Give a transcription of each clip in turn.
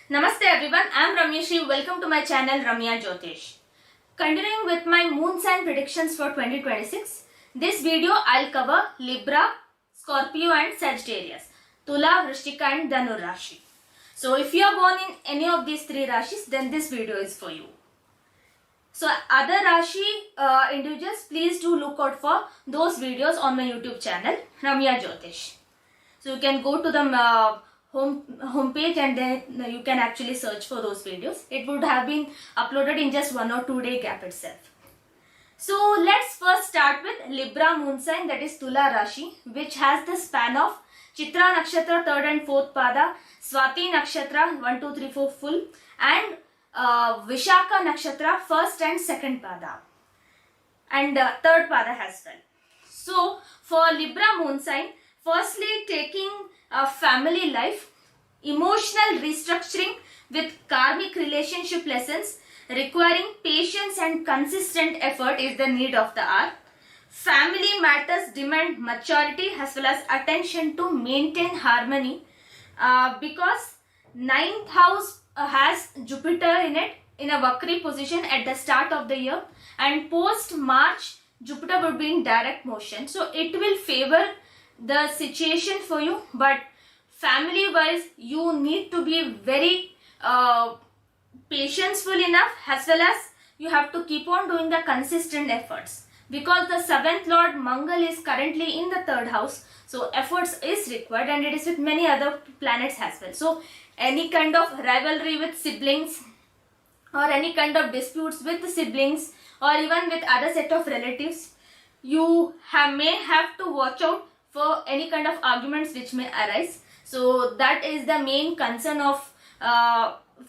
Namaste everyone, I am Ramyashri. Welcome to my channel Ramya Jyotish. Continuing with my moon sign predictions for 2026, this video I'll cover Libra, Scorpio and Sagittarius, Tula, Vrishchika and Dhanu Rashi. So if you are born in any of these three Rashis, then this video is for you. So other Rashi individuals, please do look out for those videos on my YouTube channel Ramya Jyotish. So you can go to the homepage and then you can actually search for those videos. It would have been uploaded in just 1 or 2 day gap itself. So let's first start with Libra moon sign, that is Tula Rashi, which has the span of Chitra Nakshatra 3rd and 4th Pada, Swati Nakshatra 1, 2, 3, 4 full and Vishaka Nakshatra 1st and 2nd Pada and 3rd Pada as well. So for Libra moon sign, firstly taking a family life, emotional restructuring with karmic relationship lessons requiring patience and consistent effort is the need of the hour. Family matters demand maturity as well as attention to maintain harmony because 9th house has Jupiter in it in a Vakri position at the start of the year, and post March Jupiter would be in direct motion. So it will favor the situation for you, but family wise you need to be very patientful enough, as well as you have to keep on doing the consistent efforts because the 7th Lord Mangal is currently in the 3rd house. So efforts is required, and it is with many other planets as well. So any kind of rivalry with siblings or any kind of disputes with the siblings or even with other set of relatives, you may have to watch out for any kind of arguments which may arise. So that is the main concern of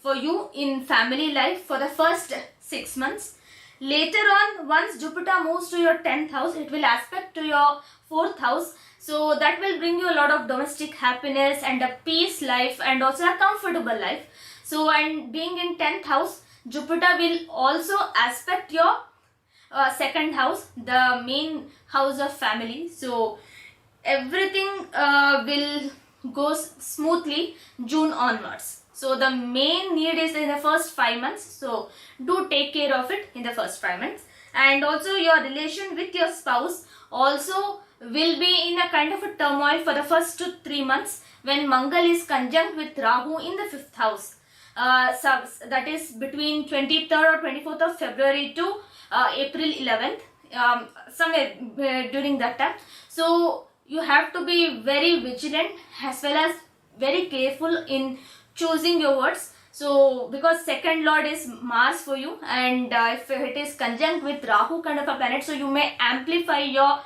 for you in family life for the first 6 months. Later on, once Jupiter moves to your 10th house, it will aspect to your 4th house. So that will bring you a lot of domestic happiness and a peace life and also a comfortable life. So, and being in 10th house, Jupiter will also aspect your 2nd house, the main house of family. So everything will go smoothly June onwards. So the main need is in the first 5 months. So do take care of it in the first 5 months. And also your relation with your spouse also will be in a kind of a turmoil for the first 3 months when Mangal is conjunct with Rahu in the 5th house. So that is between 23rd or 24th of February to April 11th, somewhere during that time. So you have to be very vigilant as well as very careful in choosing your words. So because 2nd Lord is Mars for you, and if it is conjunct with Rahu kind of a planet, so you may amplify your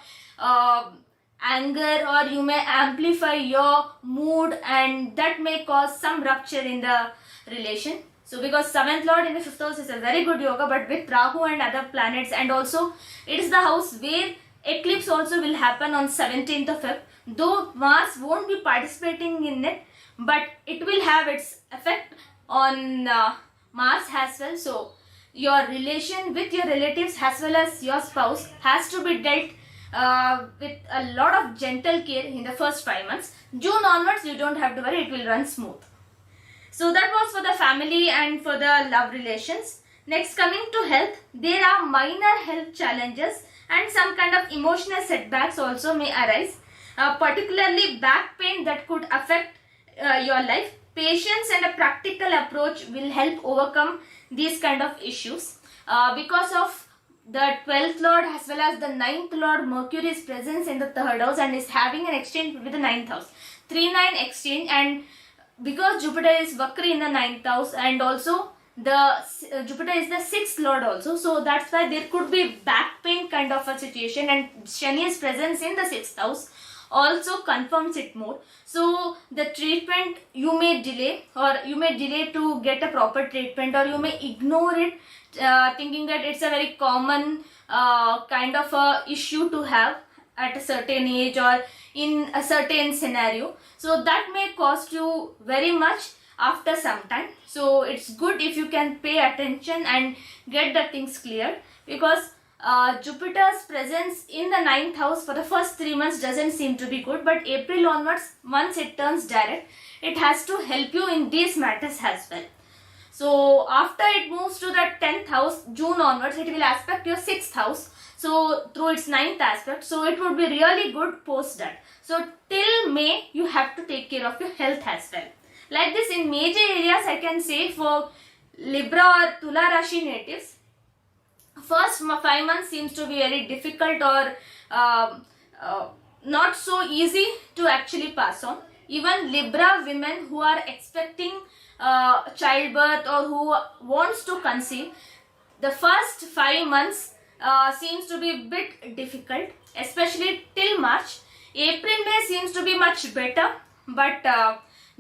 anger or you may amplify your mood, and that may cause some rupture in the relation. So because 7th Lord in the 5th house is a very good yoga, but with Rahu and other planets, and also it is the house where eclipse also will happen on 17th of Feb. Though Mars won't be participating in it, but it will have its effect on Mars as well. So your relation with your relatives as well as your spouse has to be dealt with a lot of gentle care in the first 5 months. June onwards you don't have to worry, it will run smooth. So that was for the family and for the love relations. Next, coming to health, there are minor health challenges and some kind of emotional setbacks also may arise, particularly back pain that could affect your life. Patience and a practical approach will help overcome these kind of issues because of the 12th Lord as well as the 9th Lord Mercury's presence in the 3rd house and is having an exchange with the 9th house. 3-9 exchange, and because Jupiter is Vakri in the 9th house, and also the Jupiter is the 6th Lord also, so that's why there could be back pain kind of a situation, and Shani's presence in the 6th house also confirms it more. So the treatment you may delay, or you may delay to get a proper treatment, or you may ignore it thinking that it's a very common kind of a issue to have at a certain age or in a certain scenario. So that may cost you very much after some time. So it's good if you can pay attention and get the things clear, because Jupiter's presence in the 9th house for the first 3 months doesn't seem to be good, but April onwards, once it turns direct, it has to help you in these matters as well. So after it moves to the 10th house, June onwards, it will aspect your 6th house. So through its 9th aspect, so it would be really good post that. So till May, you have to take care of your health as well. Like this, in major areas, I can say for Libra or Tula Rashi natives, first 5 months seems to be very difficult or not so easy to actually pass on. Even Libra women who are expecting childbirth or who wants to conceive, the first 5 months seems to be a bit difficult, especially till March. April, May seems to be much better, but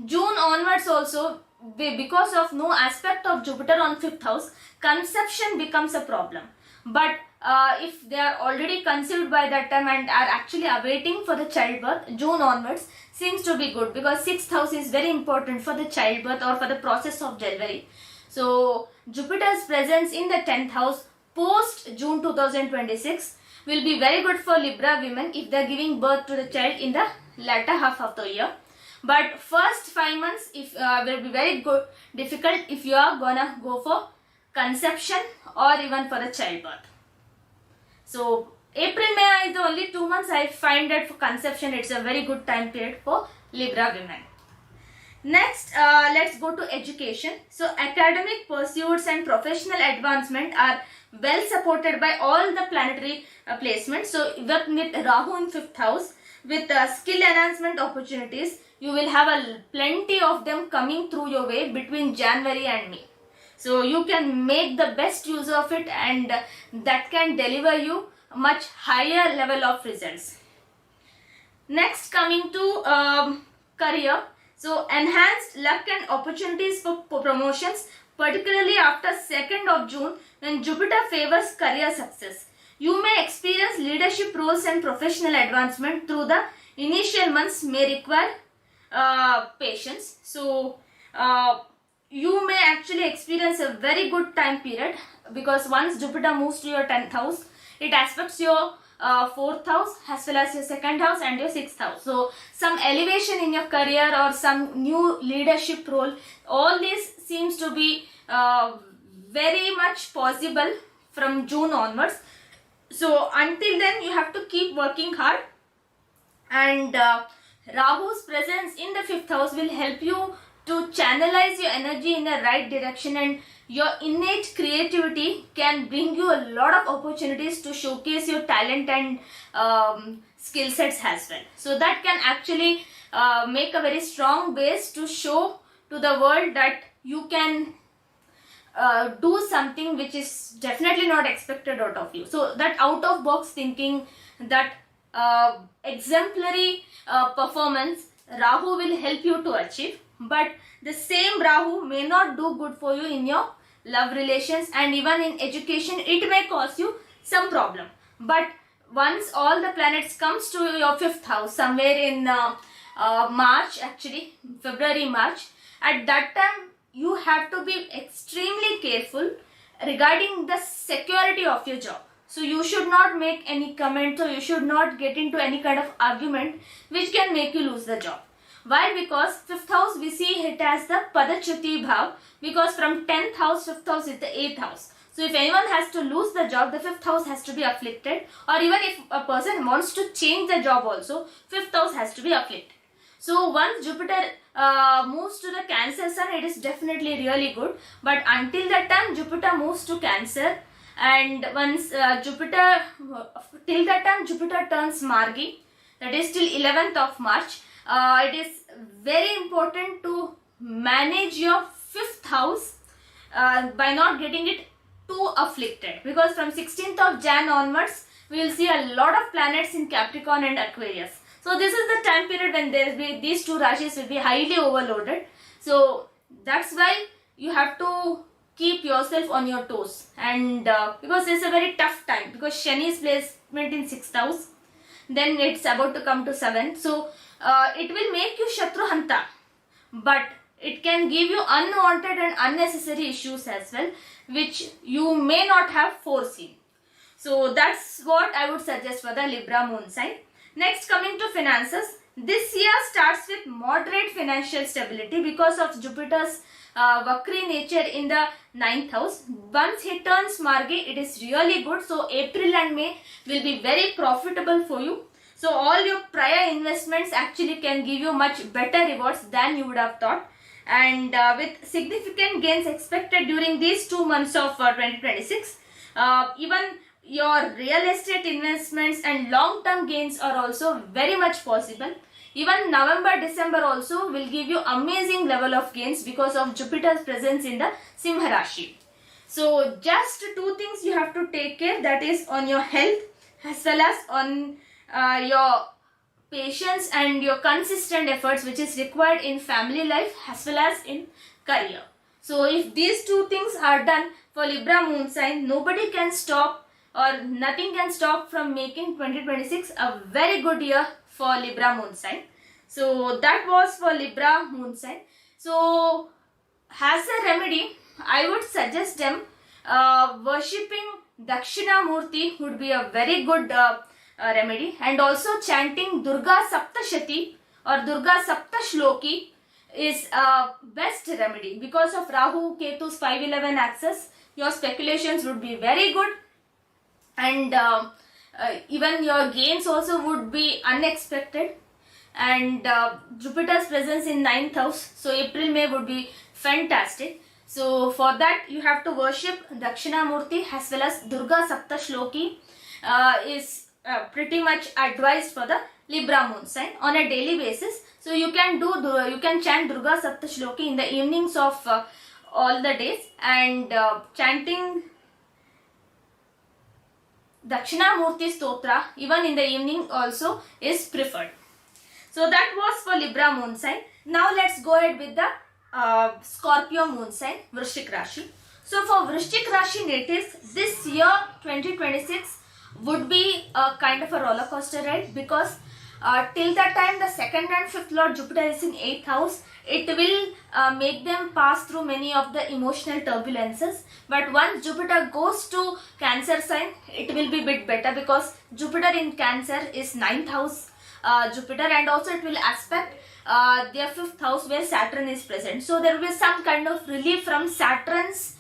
June onwards also, because of no aspect of Jupiter on 5th house, conception becomes a problem. But if they are already conceived by that time and are actually awaiting for the childbirth, June onwards seems to be good, because 6th house is very important for the childbirth or for the process of delivery. So Jupiter's presence in the 10th house post June 2026 will be very good for Libra women if they are giving birth to the child in the latter half of the year. But first 5 months will be very good, difficult if you are gonna go for conception or even for the childbirth. So April, May is the only 2 months I find that for conception it's a very good time period for Libra women. Next, let's go to education. So academic pursuits and professional advancement are well supported by all the planetary placements. So with Rahu in 5th house, with skill enhancement opportunities, you will have plenty of them coming through your way between January and May. So you can make the best use of it, and that can deliver you much higher level of results. Next, coming to career. So enhanced luck and opportunities for promotions, particularly after 2nd of June when Jupiter favors career success. You may experience leadership roles and professional advancement through the initial months may require patience. So you may actually experience a very good time period, because once Jupiter moves to your 10th house, it aspects your 4th house as well as your 2nd house and your 6th house. So some elevation in your career or some new leadership role, all this seems to be very much possible from June onwards. So until then you have to keep working hard, and Rahu's presence in the 5th house will help you to channelize your energy in the right direction, and your innate creativity can bring you a lot of opportunities to showcase your talent and skill sets as well. So that can actually make a very strong base to show to the world that you can do something which is definitely not expected out of you. So that out of box thinking, that exemplary performance, Rahu will help you to achieve. But the same Rahu may not do good for you in your love relations, and even in education it may cause you some problem. But once all the planets comes to your 5th house somewhere in March, actually February, March, at that time you have to be extremely careful regarding the security of your job. So you should not make any comment, or you should not get into any kind of argument which can make you lose the job. Why? Because 5th house we see it as the Padachuti Bhav, because from 10th house, 5th house is the 8th house. So if anyone has to lose the job, the 5th house has to be afflicted, or even if a person wants to change the job also, 5th house has to be afflicted. So once Jupiter moves to the Cancer Sun, it is definitely really good. But until that time Jupiter moves to Cancer, and once Jupiter, till that time Jupiter turns Margi, that is till 11th of March. It is very important to manage your 5th house by not getting it too afflicted, because from 16th of Jan onwards we will see a lot of planets in Capricorn and Aquarius. So this is the time period when these two rashis will be highly overloaded. So that's why you have to keep yourself on your toes, and because it's a very tough time, because Shani's placement in 6th house, then it's about to come to 7th. So it will make you Shatruhanta, but it can give you unwanted and unnecessary issues as well, which you may not have foreseen. So that's what I would suggest for the Libra moon sign. Next, coming to finances, this year starts with moderate financial stability because of Jupiter's Vakri nature in the 9th house. Once he turns Marge, it is really good. So April and May will be very profitable for you. So all your prior investments actually can give you much better rewards than you would have thought. And with significant gains expected during these 2 months of 2026, even your real estate investments and long-term gains are also very much possible. Even November, December also will give you amazing level of gains because of Jupiter's presence in the Simha Rashi. So just 2 things you have to take care, that is on your health as well as on your patience and your consistent efforts which is required in family life as well as in career. So if these 2 things are done for Libra moon sign, nobody can stop or nothing can stop from making 2026 a very good year for Libra moon sign. So that was for Libra moon sign. So as a remedy, I would suggest them worshipping Dakshina Murti would be a very good remedy, and also chanting Durga Saptashati or Durga Saptashloki is a best remedy. Because of Rahu Ketu's 511 axis, your speculations would be very good, and even your gains also would be unexpected, and Jupiter's presence in 9th house, so April May would be fantastic. So for that you have to worship Dakshina Murti as well as Durga Saptashloki is pretty much advised for the Libra moon sign on a daily basis. So you can chant Durga Saptashloki in the evenings of all the days, and chanting Dakshina Murti Stotra even in the evening also is preferred. So that was for Libra moon sign. Now let's go ahead with the Scorpio moon sign, Vrishchik Rashi. So for Vrishchik Rashi natives, this year 2026 would be a kind of a roller coaster ride, because till that time the 2nd and 5th Lord Jupiter is in 8th house. It will make them pass through many of the emotional turbulences. But once Jupiter goes to Cancer sign, it will be a bit better, because Jupiter in Cancer is 9th house Jupiter, and also it will aspect their 5th house where Saturn is present. So there will be some kind of relief from Saturn's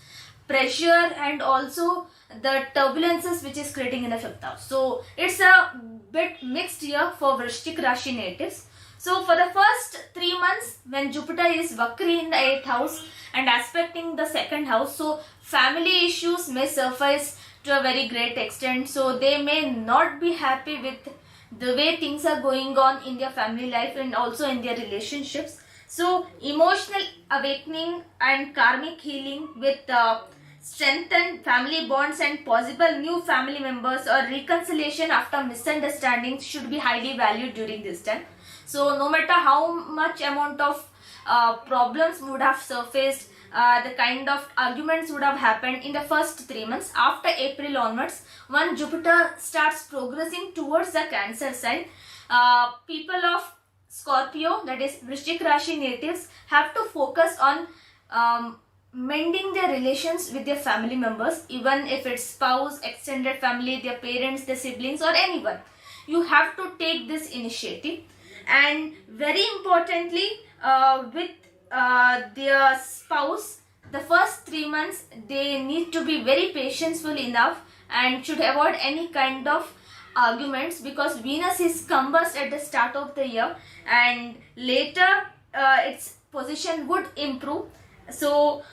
pressure and also the turbulences which is creating in the 5th house. So it's a bit mixed year for Vrishchik Rashi natives. So for the first 3 months, when Jupiter is Vakri in the 8th house and aspecting the 2nd house, so family issues may surface to a very great extent. So they may not be happy with the way things are going on in their family life and also in their relationships. So emotional awakening and karmic healing with strengthened family bonds and possible new family members or reconciliation after misunderstandings should be highly valued during this time. So no matter how much amount of problems would have surfaced, the kind of arguments would have happened in the first 3 months, after April onwards, when Jupiter starts progressing towards the Cancer sign, people of Scorpio, that is Vrishchik Rashi natives, have to focus on mending their relations with their family members, even if it's spouse, extended family, their parents, their siblings, or anyone. You have to take this initiative, and very importantly, with their spouse, the first 3 months they need to be very patientful enough and should avoid any kind of arguments, because Venus is combust at the start of the year and later its position would improve. So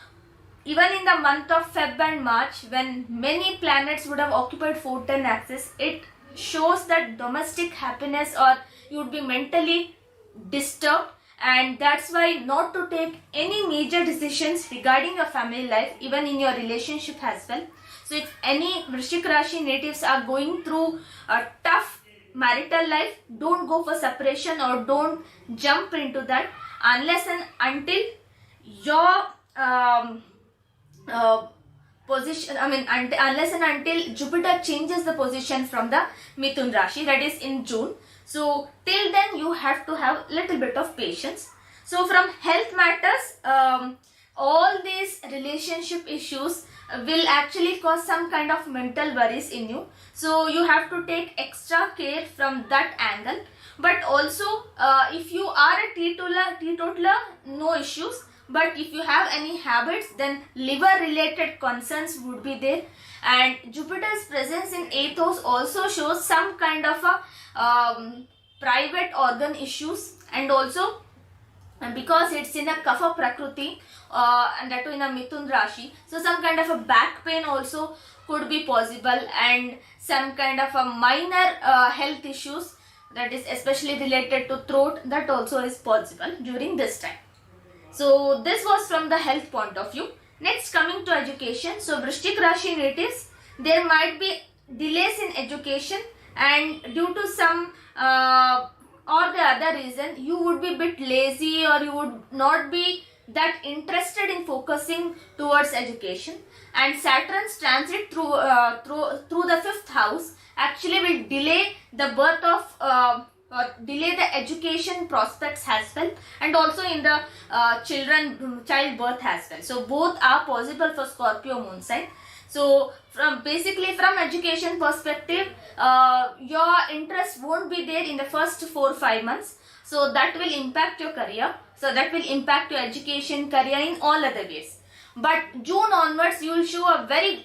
even in the month of Feb and March, when many planets would have occupied 410 axis, it shows that domestic happiness, or you would be mentally disturbed, and that's why not to take any major decisions regarding your family life, even in your relationship as well. So if any Vrishchik Rashi natives are going through a tough marital life, don't go for separation or don't jump into that unless and until your position, unless and until Jupiter changes the position from the Mithun Rashi, that is in June. So till then you have to have little bit of patience. So from health matters, all these relationship issues will actually cause some kind of mental worries in you. So you have to take extra care from that angle. But also if you are a teetotaler, no issues. But if you have any habits, then liver related concerns would be there. And Jupiter's presence in 8th house also shows some kind of a private organ issues, and also because it's in a Kapha Prakriti and that too in a Mithun Rashi, so some kind of a back pain also could be possible, and some kind of a minor health issues, that is especially related to throat, that also is possible during this time. So this was from the health point of view. Next, coming to education. So Vrishchik Rashi natives, there might be delays in education, and due to some or the other reason, you would be a bit lazy, or you would not be that interested in focusing towards education. And Saturn's transit through the 5th house actually will delay the birth of delay the education prospects as well, and also in the child birth as well. So both are possible for Scorpio moon sign. So from education perspective, your interest won't be there in the first 4-5 months. So that will impact your career. So that will impact your education, career in all other ways. But June onwards, you will show a very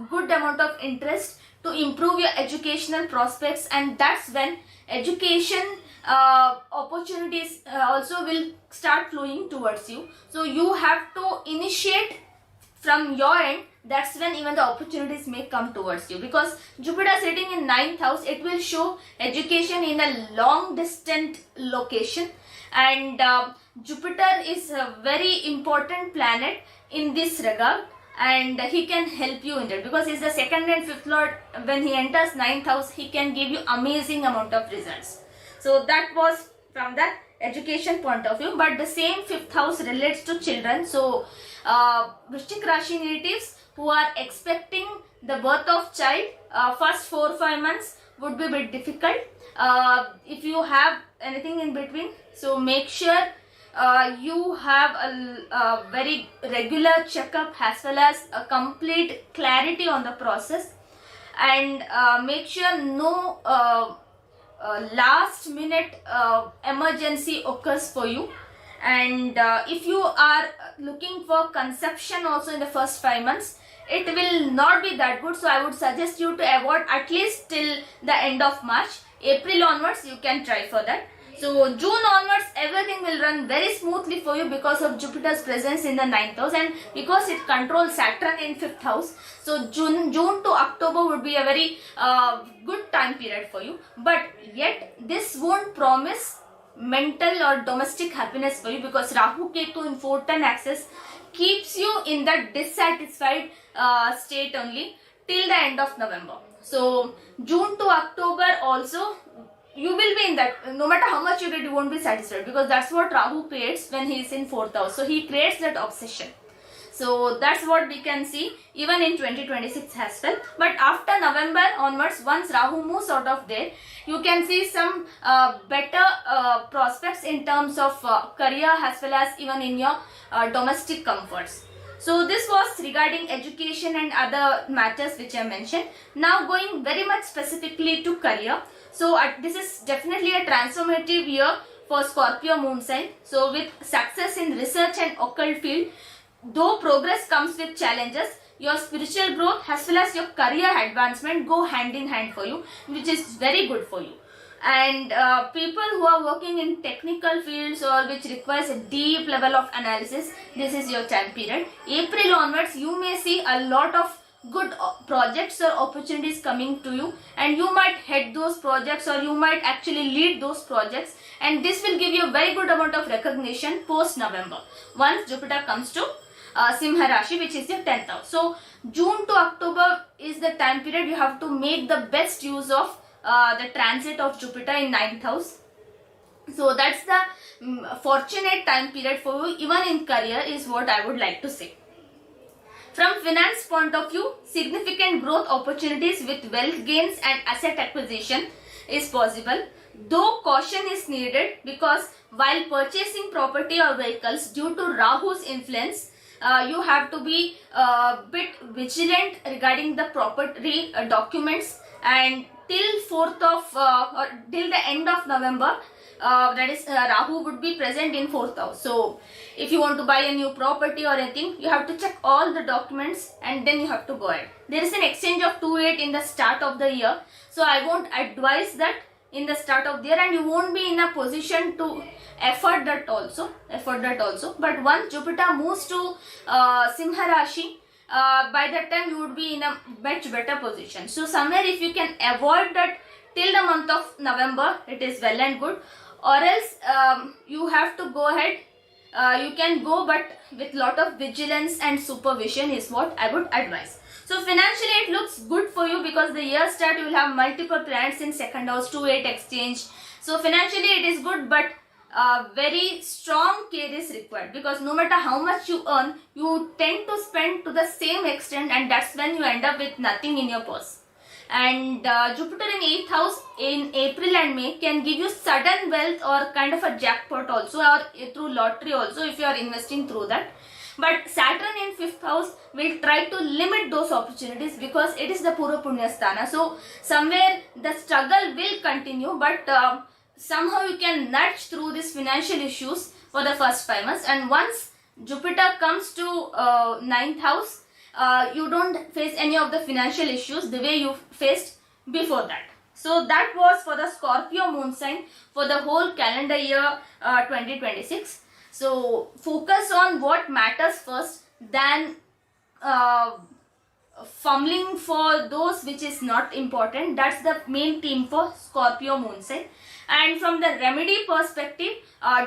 good amount of interest to improve your educational prospects, and that's when education opportunities also will start flowing towards you. So you have to initiate from your end. That's when even the opportunities may come towards you, because Jupiter sitting in 9th house, it will show education in a long distant location. And Jupiter is a very important planet in this regard, and he can help you in that, because he's the 2nd and 5th lord. When he enters 9th house, he can give you amazing amount of results. So that was from the education point of view. But the same 5th house relates to children. So Vrishchik Rashi natives who are expecting the birth of child, first 4-5 months would be a bit difficult. If you have anything in between, so make sure you have a very regular checkup as well as a complete clarity on the process, and make sure no last minute emergency occurs for you. And if you are looking for conception also in the first 5 months, it will not be that good. So I would suggest you to avoid at least till the end of March. April onwards you can try for that. So June onwards, everything will run very smoothly for you because of Jupiter's presence in the 9th house, and because it controls Saturn in 5th house. So June to October would be a very good time period for you. But yet this won't promise mental or domestic happiness for you, because Rahu Ketu in 410 axis keeps you in that dissatisfied state only till the end of November. So June to October also, you will be in that. No matter how much you did, you won't be satisfied, because that's what Rahu creates when he is in 4th house. So he creates that obsession. So that's what we can see even in 2026 as well. But after November onwards, once Rahu moves out of there, you can see some better prospects in terms of career as well as even in your domestic comforts. So this was regarding education and other matters which I mentioned. Now going very much specifically to career. So this is definitely a transformative year for Scorpio moon sign. So with success in research and occult field, though progress comes with challenges, your spiritual growth as well as your career advancement go hand in hand for you, which is very good for you. And people who are working in technical fields or which requires a deep level of analysis, this is your time period. April onwards, you may see a lot of good projects or opportunities coming to you, and you might head those projects or you might actually lead those projects, and this will give you a very good amount of recognition post November once Jupiter comes to Simha Rashi, which is your 10th house. So June to October is the time period you have to make the best use of the transit of Jupiter in 9th house. So that's the fortunate time period for you, even in career, is what I would like to say. From finance point of view, significant growth opportunities with wealth gains and asset acquisition is possible. though caution is needed, because while purchasing property or vehicles, due to Rahu's influence, you have to be a bit vigilant regarding the property documents, and till 4th of or till the end of November, that is Rahu would be present in 4th house. So if you want to buy a new property or anything, you have to check all the documents and then you have to go ahead. There is an exchange of 2-8 in the start of the year, so I won't advise that in the start of the year, and you won't be in a position to afford that also. But once Jupiter moves to Simha Rashi, by that time you would be in a much better position. So somewhere if you can avoid that till the month of November, it is well and good, or else you have to go ahead. You can go, but with lot of vigilance and supervision is what I would advise. So financially it looks good for you, because the year start you will have multiple planets in second house, 2-8 exchange. So financially it is good, but very strong care is required, because no matter how much you earn, you tend to spend to the same extent, and that's when you end up with nothing in your purse. And Jupiter in 8th house in April and May can give you sudden wealth or kind of a jackpot also, or through lottery also if you are investing through that. But Saturn in 5th house will try to limit those opportunities, because it is the Purva Punya Sthana. So somewhere the struggle will continue, but somehow you can nudge through these financial issues for the first 5 months. And once Jupiter comes to 9th house, you don't face any of the financial issues the way you faced before that. So that was for the Scorpio moon sign for the whole calendar year 2026. So focus on what matters first, than fumbling for those which is not important. That's the main theme for Scorpio moon sign. And from the remedy perspective,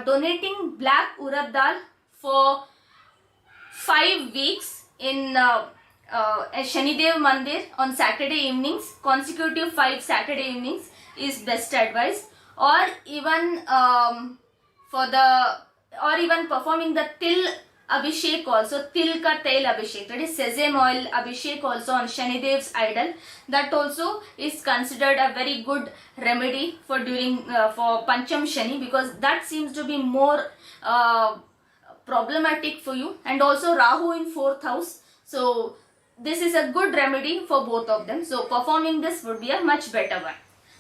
donating black urad dal for 5 weeks in Shanidev Mandir on Saturday evenings, consecutive 5 Saturday evenings is best advice. Or even even performing the til abhishek also, til ka tel abhishek, that is sesame oil abhishek also on Shanidev's idol. That also is considered a very good remedy for during for Pancham Shani, because that seems to be more problematic for you, and also Rahu in 4th house. So this is a good remedy for both of them. So performing this would be a much better one.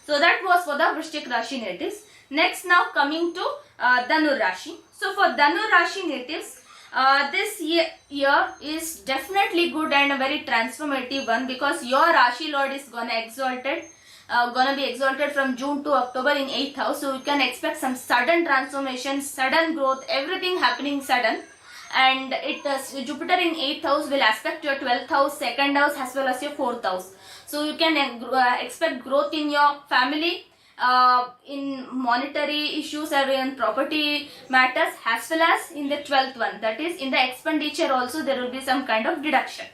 So that was for the Vrishchik Rashi natives. Next, now coming to Dhanu Rashi. So for Dhanu Rashi natives, this year is definitely good and a very transformative one, because your Rashi Lord is gonna be exalted from June to October in 8th house. So you can expect some sudden transformation, sudden growth, everything happening sudden. And Jupiter in 8th house will aspect your 12th house, 2nd house as well as your 4th house. So you can expect growth in your family, in monetary issues or in property matters, as well as in the 12th one, that is in the expenditure also there will be some kind of deduction.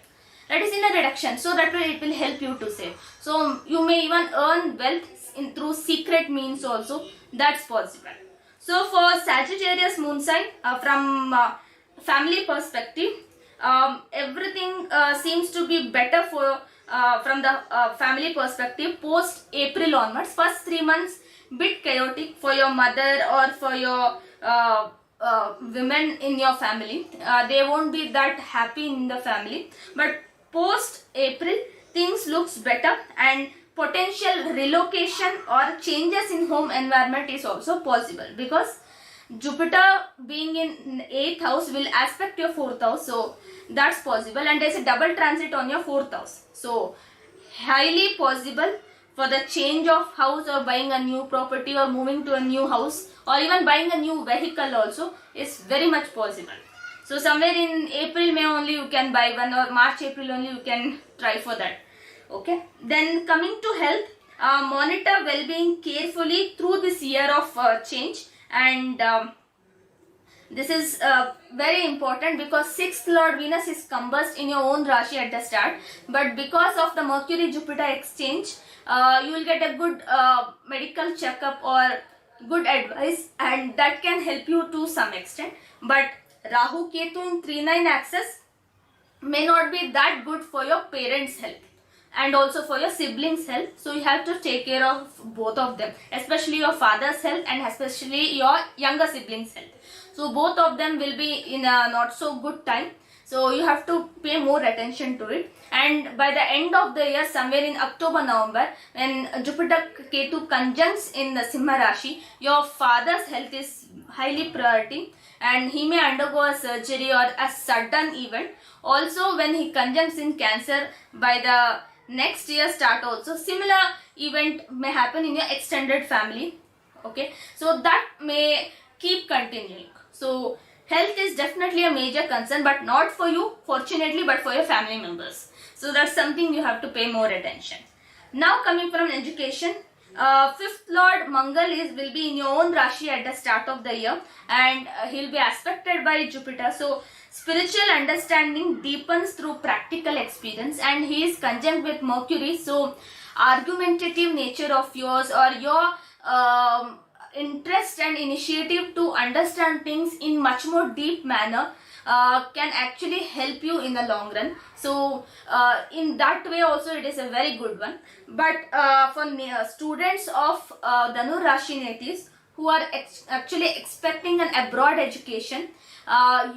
That is in a reduction, so that way it will help you to save. So you may even earn wealth through secret means also, that's possible. So for Sagittarius moon sign, from family perspective, everything seems to be better for from the family perspective post April onwards. First 3 months bit chaotic for your mother or for your women in your family. They won't be that happy in the family, but post April things looks better, and potential relocation or changes in home environment is also possible, because Jupiter being in 8th house will aspect your 4th house, so that's possible. And there's a double transit on your 4th house, so highly possible for the change of house, or buying a new property, or moving to a new house, or even buying a new vehicle also is very much possible. So somewhere in April, May only you can buy one, or March, April only you can try for that. Okay. Then coming to health, monitor well-being carefully through this year of change. And this is very important, because 6th Lord Venus is combust in your own Rashi at the start, but because of the Mercury-Jupiter exchange, you will get a good medical checkup or good advice, and that can help you to some extent. But Rahu Ketu in 3-9 axis may not be that good for your parents' health. and also for your siblings' health. So you have to take care of both of them, especially your father's health and especially your younger siblings' health. So both of them will be in a not so good time. So you have to pay more attention to it. And by the end of the year, somewhere in October, November, when Jupiter Ketu conjuncts in the Simha Rashi, your father's health is highly priority and he may undergo a surgery or a sudden event. Also, when he conjuncts in Cancer, by the next year start also, similar event may happen in your extended family. Okay, so that may keep continuing. So health is definitely a major concern, but not for you, fortunately, but for your family members. So that's something you have to pay more attention. Now coming from education, fifth lord Mangal will be in your own Rashi at the start of the year, and he'll be aspected by Jupiter. So spiritual understanding deepens through practical experience, and he is conjunct with Mercury. So argumentative nature of yours, or your interest and initiative to understand things in much more deep manner can actually help you in the long run. So in that way also it is a very good one. But for students of Dhanu Rashi natives who are actually expecting an abroad education,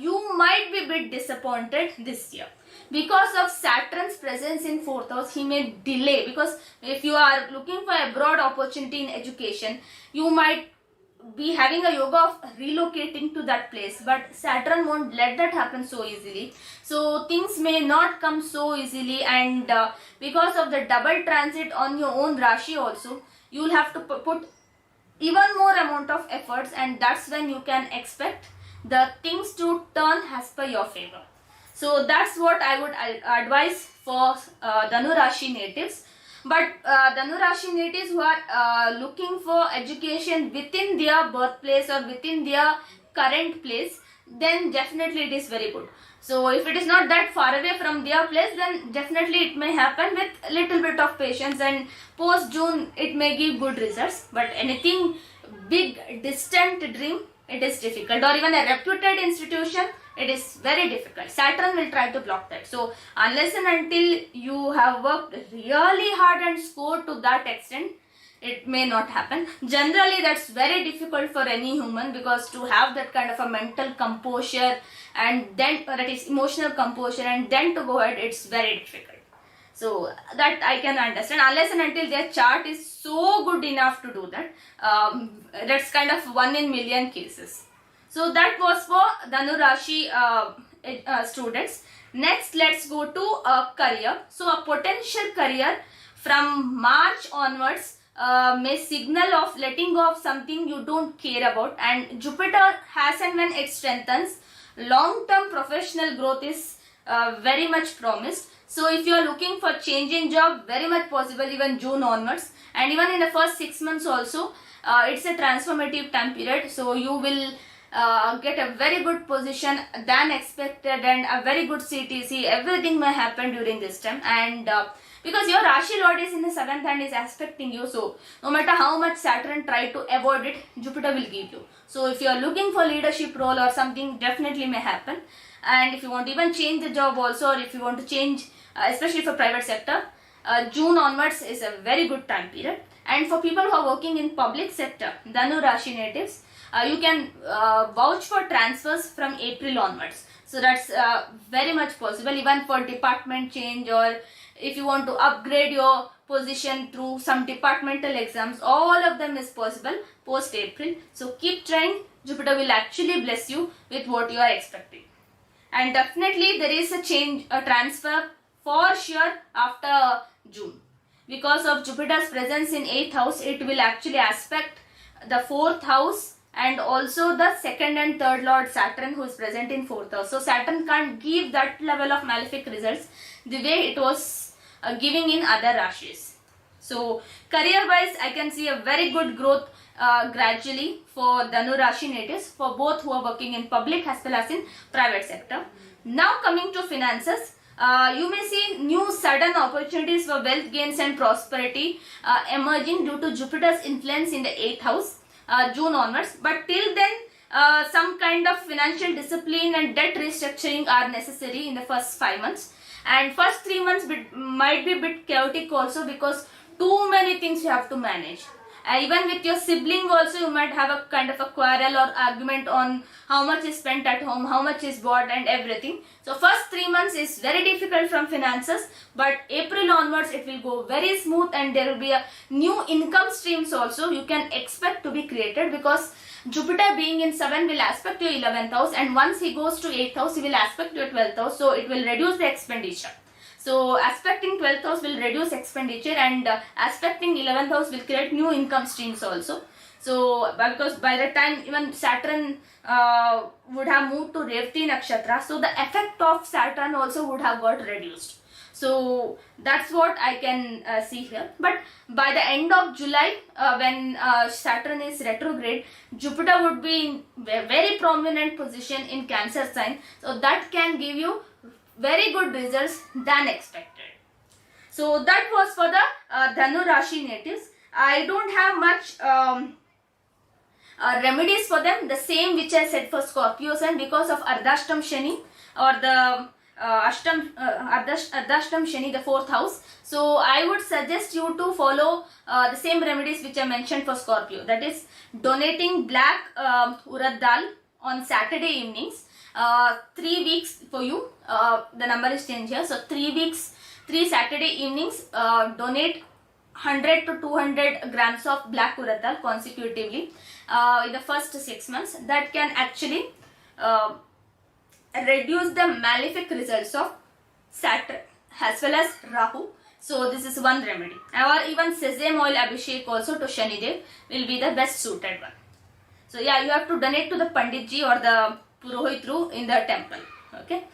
you might be a bit disappointed this year. Because of Saturn's presence in 4th house, he may delay, because if you are looking for a broad opportunity in education, you might be having a yoga of relocating to that place, but Saturn won't let that happen so easily. So things may not come so easily, and because of the double transit on your own Rashi also, you will have to put even more amount of efforts, and that's when you can expect the things to turn as per your favor. So that's what I would advise for Dhanu Rashi natives. But Dhanu Rashi natives who are looking for education within their birthplace or within their current place, then definitely it is very good. So if it is not that far away from their place, then definitely it may happen with a little bit of patience, and post June it may give good results. But anything big, distant dream, it is difficult, or even a reputed institution, it is very difficult. Saturn will try to block that. So unless and until you have worked really hard and scored to that extent, it may not happen. Generally that's very difficult for any human, because to have that kind of a mental composure, and then that is emotional composure, and then to go ahead, it's very difficult. So that I can understand, unless and until their chart is so good enough to do that. That's kind of 1 in million cases. So that was for Dhanu Rashi students. Next, let's go to career. So a potential career from March onwards may signal of letting go of something you don't care about, and Jupiter, as and when it strengthens, long-term professional growth is very much promised. So if you are looking for change in job, very much possible even June onwards, and even in the first 6 months also, it's a transformative time period. So you will get a very good position than expected, and a very good CTC. Everything may happen during this time, and because your Rashi Lord is in the 7th and is aspecting you, so no matter how much Saturn try to avoid it, Jupiter will give you. So if you are looking for leadership role or something, definitely may happen. And if you want to even change the job also, or if you want to change, especially for private sector, June onwards is a very good time period. And for people who are working in public sector, Dhanu Rashi natives, you can vouch for transfers from April onwards. So that's very much possible, even for department change, or if you want to upgrade your position through some departmental exams, all of them is possible post April. So keep trying. Jupiter will actually bless you with what you are expecting. And definitely there is a change, a transfer for sure after June. Because of Jupiter's presence in 8th house, it will actually aspect the 4th house, and also the 2nd and 3rd lord Saturn, who is present in 4th house. So Saturn can't give that level of malefic results the way it was giving in other Rashis. So career wise, I can see a very good growth gradually for Dhanu Rashi natives, for both who are working in public as well as in private sector. Now coming to finances, you may see new sudden opportunities for wealth gains and prosperity emerging due to Jupiter's influence in the 8th house, June onwards. But till then, some kind of financial discipline and debt restructuring are necessary in the first 5 months. And first 3 months might be a bit chaotic also, because too many things you have to manage. Even with your sibling also, you might have a kind of a quarrel or argument on how much is spent at home, how much is bought and everything. So first 3 months is very difficult from finances, but April onwards it will go very smooth, and there will be a new income streams also you can expect to be created, because Jupiter being in 7 will aspect your 11th house, and once he goes to 8th house, he will aspect your 12th house, so it will reduce the expenditure. So aspecting 12th house will reduce expenditure, and aspecting 11th house will create new income streams also. So because by the time even Saturn would have moved to Revati Nakshatra, so the effect of Saturn also would have got reduced. So that's what I can see here. But by the end of July, when Saturn is retrograde, Jupiter would be in a very prominent position in Cancer sign. So that can give you very good results than expected. So that was for the Dhanu Rashi natives. I don't have much remedies for them, the same which I said for Scorpios, and because of Ardhashtam Shani or the Ardhashtam Shani, the 4th house. So I would suggest you to follow the same remedies which I mentioned for Scorpio. That is donating black urad dal on Saturday evenings. 3 weeks for you. The number is changed here. So 3 weeks, 3 Saturday evenings, donate 100 to 200 grams of black urad dal consecutively in the first 6 months. That can actually reduce the malefic results of Saturn as well as Rahu. So this is one remedy. Or even sesame oil abhishek also to Shanidev will be the best suited one. So yeah, you have to donate to the Panditji or the Purohitru in the temple. Okay.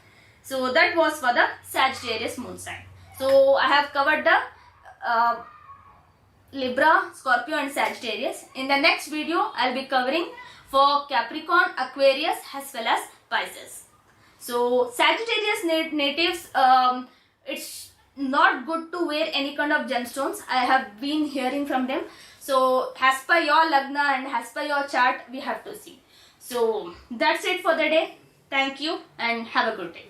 So that was for the Sagittarius moon sign. So I have covered the Libra, Scorpio and Sagittarius. In the next video, I'll be covering for Capricorn, Aquarius as well as Pisces. So Sagittarius natives, it's not good to wear any kind of gemstones. I have been hearing from them. So as per your Lagna and as per your chart, we have to see. So that's it for the day. Thank you and have a good day.